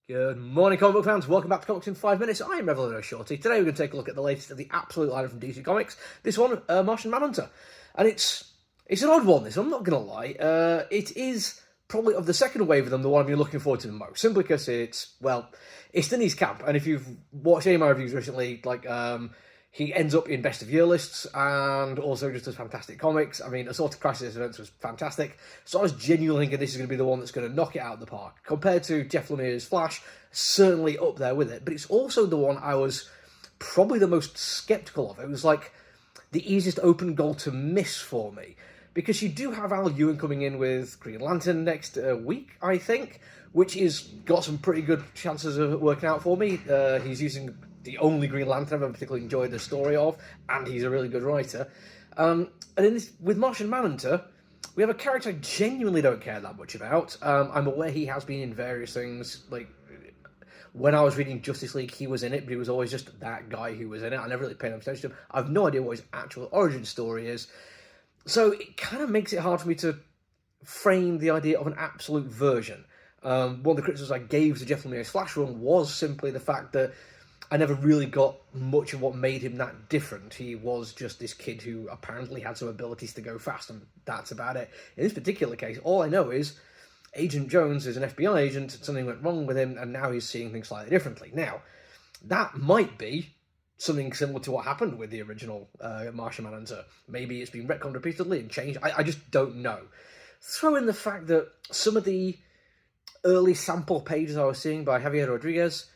Good morning, comic book fans. Welcome back to Comics in 5 Minutes. I am Revelino Shorty. Today we're going to take a look at the latest of the absolute lineup from DC Comics. This one, Martian Manhunter. And it's an odd one, this. I'm not going to lie. It is probably, of the second wave of them, the one I've been looking forward to the most. Simply because it's Denise Camp. And if you've watched any of my reviews recently, he ends up in best of year lists and also just does fantastic comics. I mean, Assault Crisis Events was fantastic. So I was genuinely thinking this is going to be the one that's going to knock it out of the park. Compared to Jeff Lemire's Flash, certainly up there with it. But it's also the one I was probably the most sceptical of. It was like the easiest open goal to miss for me. Because you do have Al Ewing coming in with Green Lantern next week, I think, which is got some pretty good chances of working out for me. He's using the only Green Lantern I've ever particularly enjoyed the story of, and he's a really good writer. And in this, with Martian Manhunter, we have a character I genuinely don't care that much about. I'm aware he has been in various things, like when I was reading Justice League, he was in it, but he was always just that guy who was in it. I never really paid attention to him. I have no idea what his actual origin story is. So it kind of makes it hard for me to frame the idea of an absolute version. One of the criticisms I gave to Jeff Lemire's Flash run was simply the fact that I never really got much of what made him that different. He was just this kid who apparently had some abilities to go fast, and that's about it. In this particular case, all I know is Agent Jones is an FBI agent, something went wrong with him, and now he's seeing things slightly differently. Now, that might be something similar to what happened with the original Martian Manhunter. Maybe it's been retconned repeatedly and changed. I just don't know. Throw in the fact that some of the early sample pages I was seeing by Javier Rodriguez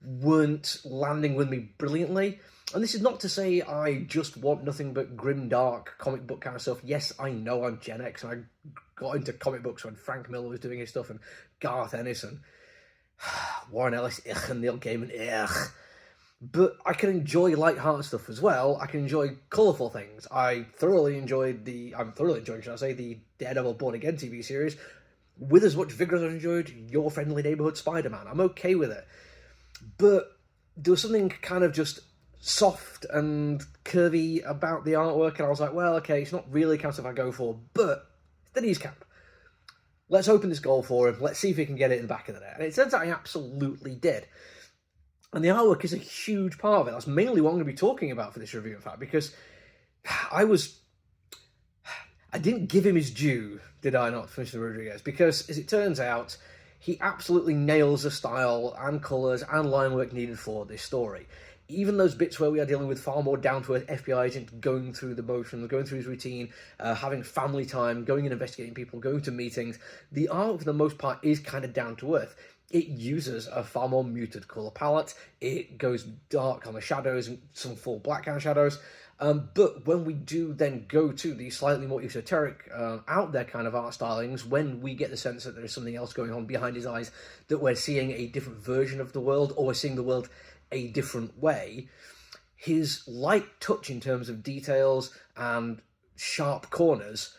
weren't landing with me brilliantly. And this is not to say I just want nothing but grim, dark comic book kind of stuff. Yes, I know I'm Gen X, and I got into comic books when Frank Miller was doing his stuff, and Garth Ennis, and Warren Ellis, and Neil Gaiman, But I can enjoy light-hearted stuff as well. I can enjoy colourful things. I'm thoroughly enjoying, should I say, the Daredevil Born Again TV series, with as much vigour as I've enjoyed Your Friendly Neighbourhood Spider-Man. I'm okay with it. But there was something kind of just soft and curvy about the artwork, and I was like, well, okay, it's not really the kind of stuff I go for, but it's Denise Camp. Let's open this goal for him. Let's see if he can get it in the back of the net. And it turns out he absolutely did. And the artwork is a huge part of it. That's mainly what I'm going to be talking about for this review, in fact, because I didn't give him his due, did I not, for Mr. Rodriguez? Because, as it turns out, he absolutely nails the style and colours and line work needed for this story. Even those bits where we are dealing with far more down-to-earth FBI agent going through the motions, going through his routine, having family time, going and investigating people, going to meetings, the art, for the most part, is kind of down-to-earth. It uses a far more muted colour palette. It goes dark on the shadows and some full black kind of shadows. But when we do then go to the slightly more esoteric, out there kind of art stylings, when we get the sense that there is something else going on behind his eyes, that we're seeing a different version of the world, or we're seeing the world a different way, his light touch in terms of details and sharp corners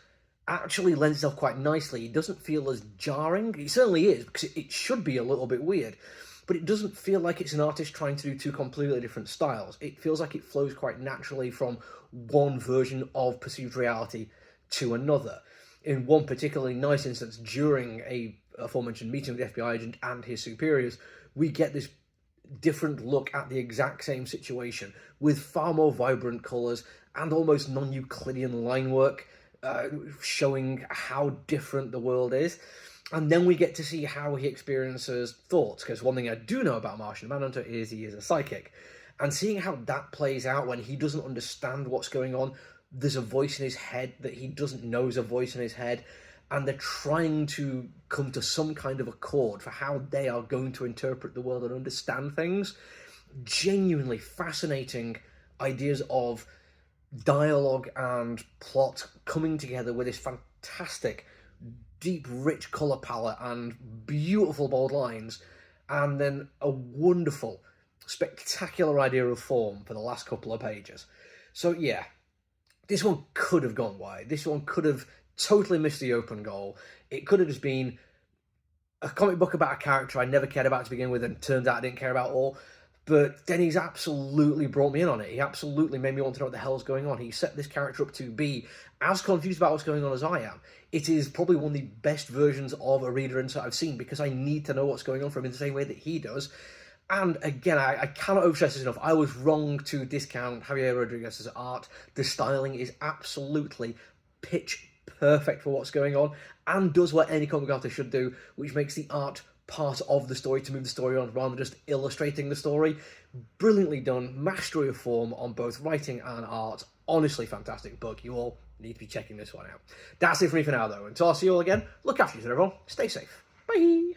actually lends itself quite nicely. It doesn't feel as jarring. It certainly is, because it should be a little bit weird. But it doesn't feel like it's an artist trying to do two completely different styles. It feels like it flows quite naturally from one version of perceived reality to another. In one particularly nice instance, during a aforementioned meeting with the FBI agent and his superiors, we get this different look at the exact same situation with far more vibrant colours and almost non-Euclidean line work, showing how different the world is. And then we get to see how he experiences thoughts, because one thing I do know about Martian Manhunter is he is a psychic. And seeing how that plays out when he doesn't understand what's going on, there's a voice in his head that he doesn't know is a voice in his head, and they're trying to come to some kind of accord for how they are going to interpret the world and understand things. Genuinely fascinating ideas of dialogue and plot coming together with this fantastic deep, rich colour palette and beautiful bold lines, and then a wonderful, spectacular idea of form for the last couple of pages. So yeah, this one could have gone wide. This one could have totally missed the open goal. It could have just been a comic book about a character I never cared about to begin with, and turns out I didn't care about all. But then he's absolutely brought me in on it. He absolutely made me want to know what the hell's going on. He set this character up to be as confused about what's going on as I am. It is probably one of the best versions of a reader insight I've seen, because I need to know what's going on for him in the same way that he does. And again, I cannot overstress this enough. I was wrong to discount Javier Rodriguez's art. The styling is absolutely pitch perfect for what's going on, and does what any comic artist should do, which makes the art part of the story to move the story on rather than just illustrating the story. Brilliantly done, mastery of form on both writing and art. Honestly fantastic book. You all need to be checking this one out. That's it for me for now though. Until I see you all again, look after yourself everyone. Stay safe. Bye.